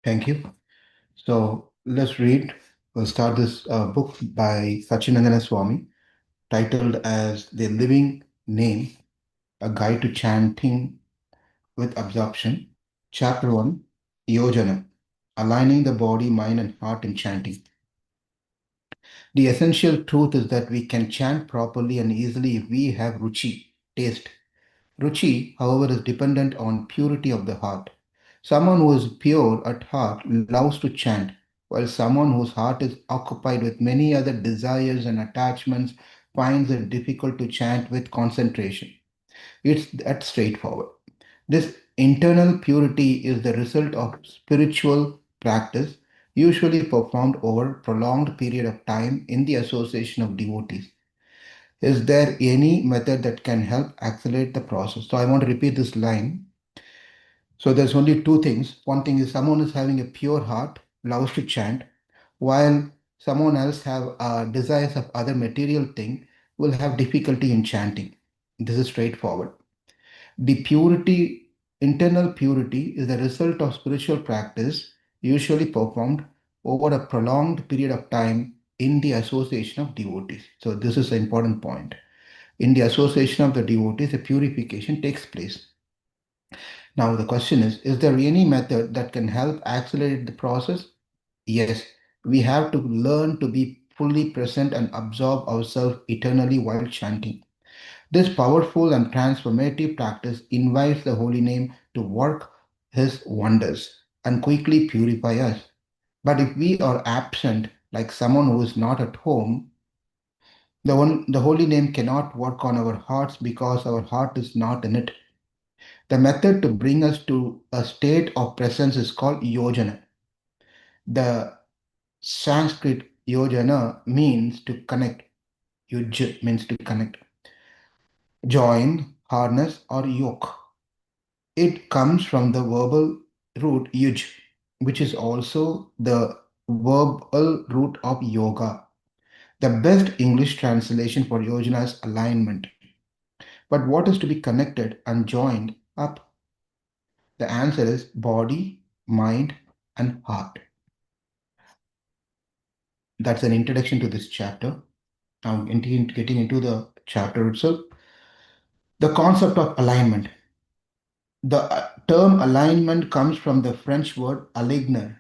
Thank you. So let's read. We'll start this book by Sachinandana Swami, titled as The Living Name, A Guide to Chanting with Absorption. Chapter 1, Yojana, Aligning the Body, Mind, and Heart in Chanting. The essential truth is that we can chant properly and easily if we have ruchi, taste. Ruchi, however, is dependent on purity of the heart. Someone who is pure at heart loves to chant, while someone whose heart is occupied with many other desires and attachments finds it difficult to chant with concentration. It's that straightforward. This internal purity is the result of spiritual practice, usually performed over a prolonged period of time in the association of devotees. Is there any method that can help accelerate the process? So I want to repeat this line. So there's only two things. One thing is someone is having a pure heart, loves to chant, while someone else have desires of other material thing will have difficulty in chanting. This is straightforward. The purity, internal purity, is the result of spiritual practice, usually performed over a prolonged period of time in the association of devotees. So this is an important point. In the association of the devotees, a purification takes place. Now, the question is there any method that can help accelerate the process? Yes, we have to learn to be fully present and absorb ourselves eternally while chanting. This powerful and transformative practice invites the holy name to work his wonders and quickly purify us. But if we are absent, like someone who is not at home, the holy name cannot work on our hearts because our heart is not in it. The method to bring us to a state of presence is called yojana. The Sanskrit yojana means to connect. Yuj means to connect, join, harness, or yoke. It comes from the verbal root yuj, which is also the verbal root of yoga. The best English translation for yojana is alignment. But what is to be connected and joined up? The answer is body, mind, and heart. That's an introduction to this chapter. Now, getting into the chapter itself, the concept of alignment. The term alignment comes from the French word aligner,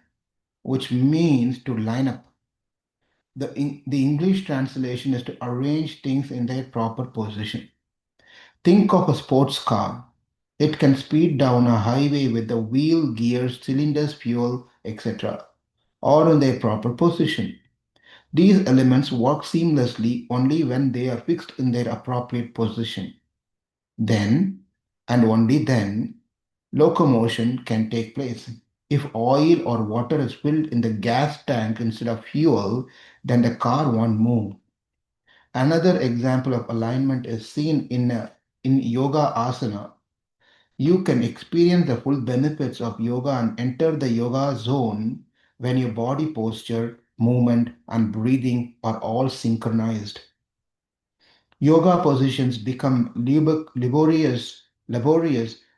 which means to line up. The English translation is to arrange things in their proper position. Think of a sports car. It can speed down a highway with the wheel, gears, cylinders, fuel, etc., all in their proper position. These elements work seamlessly only when they are fixed in their appropriate position. Then, and only then, locomotion can take place. If oil or water is filled in the gas tank instead of fuel, then the car won't move. Another example of alignment is seen in yoga asana. You can experience the full benefits of yoga and enter the yoga zone when your body posture, movement, and breathing are all synchronized. Yoga positions become laborious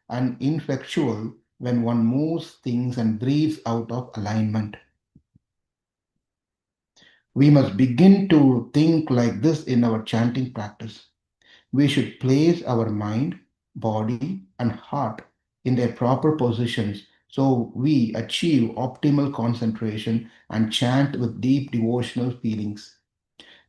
and ineffectual when one moves things and breathes out of alignment. We must begin to think like this in our chanting practice. We should place our mind, body, and heart in their proper positions so we achieve optimal concentration and chant with deep devotional feelings.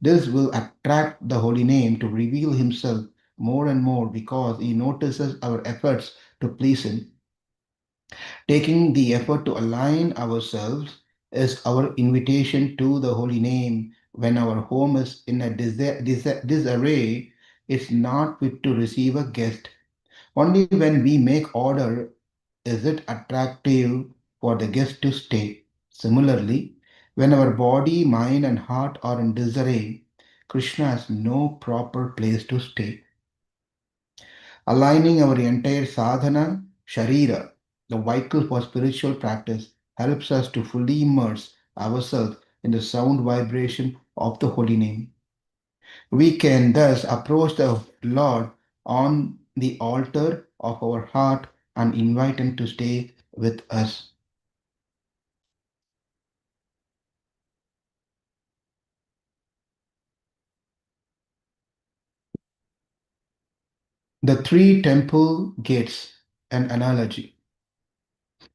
This will attract the holy name to reveal himself more and more because he notices our efforts to please him. Taking the effort to align ourselves is our invitation to the holy name. When our home is in a disarray, it's not fit to receive a guest. Only when we make order is it attractive for the guest to stay. Similarly, when our body, mind, and heart are in disarray, Krishna has no proper place to stay. Aligning our entire sadhana, sharira, the vehicle for spiritual practice, helps us to fully immerse ourselves in the sound vibration of the holy name. We can thus approach the Lord on the altar of our heart and invite Him to stay with us. The three temple gates, an analogy,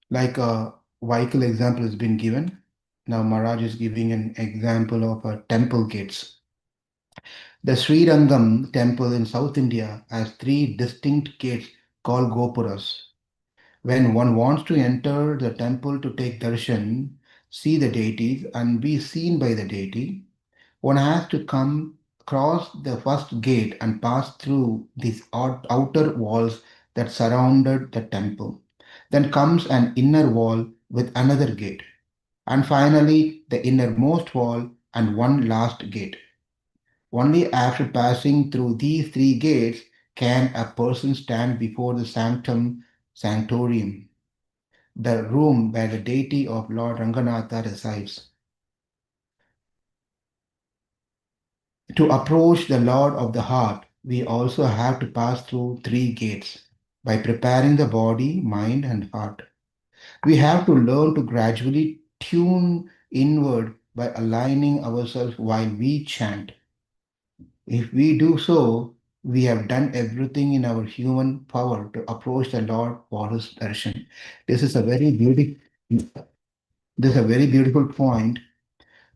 like a vehicle example has been given. Now Maharaj is giving an example of a temple gates. The Sri Rangam temple in South India has three distinct gates called gopuras. When one wants to enter the temple to take darshan, see the deities, and be seen by the deity, one has to come cross the first gate and pass through these outer walls that surrounded the temple. Then comes an inner wall with another gate, and finally the innermost wall and one last gate. Only after passing through these three gates can a person stand before the sanctum sanctorium, the room where the deity of Lord Ranganatha resides. To approach the Lord of the heart, we also have to pass through three gates by preparing the body, mind, and heart. We have to learn to gradually tune inward by aligning ourselves while we chant. If we do so, we have done everything in our human power to approach the Lord for his darshan. This is a very beautiful this is a very beautiful point.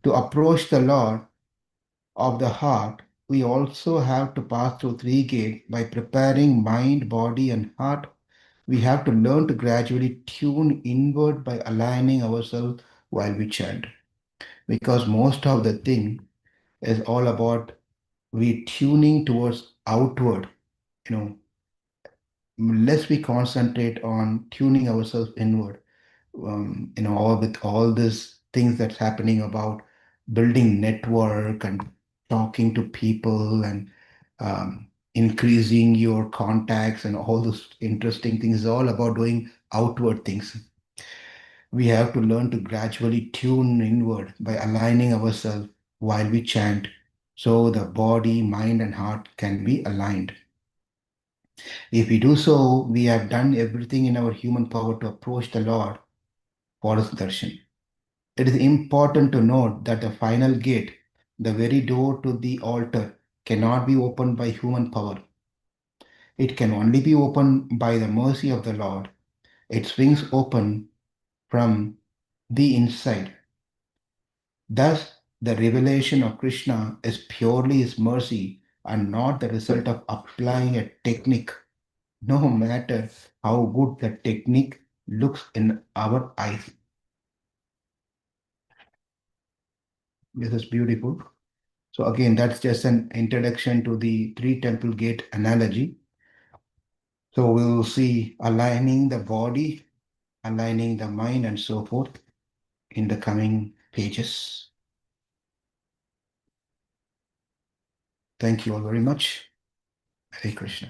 To approach the Lord of the heart, we also have to pass through three gates by preparing mind, body, and heart. We have to learn to gradually tune inward by aligning ourselves while we chant. Because most of the thing is all about we tuning towards outward, you know, less we concentrate on tuning ourselves inward. All with all these things that's happening about building network and talking to people and increasing your contacts and all those interesting things is all about doing outward things. We have to learn to gradually tune inward by aligning ourselves while we chant so the body, mind, and heart can be aligned. If we do so, we have done everything in our human power to approach the Lord for his darshan. It is important to note that the final gate, the very door to the altar, cannot be opened by human power. It can only be opened by the mercy of the Lord. It swings open from the inside. Thus, the revelation of Krishna is purely his mercy and not the result of applying a technique, no matter how good the technique looks in our eyes. This is beautiful. So again, that's just an introduction to the three temple gate analogy. So we'll see aligning the body, aligning the mind, and so forth in the coming pages. Thank you all very much. Hare Krishna.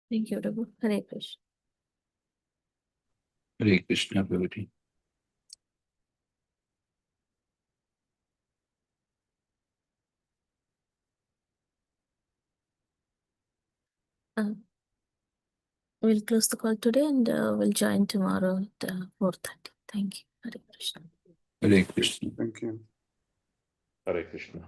Thank you, Prabhu. Hare Krishna. Hare Krishna, devotee. We'll close the call today and we'll join tomorrow at 4:30. Thank you. Hare Krishna. Hare Krishna. Thank you. Hare Krishna.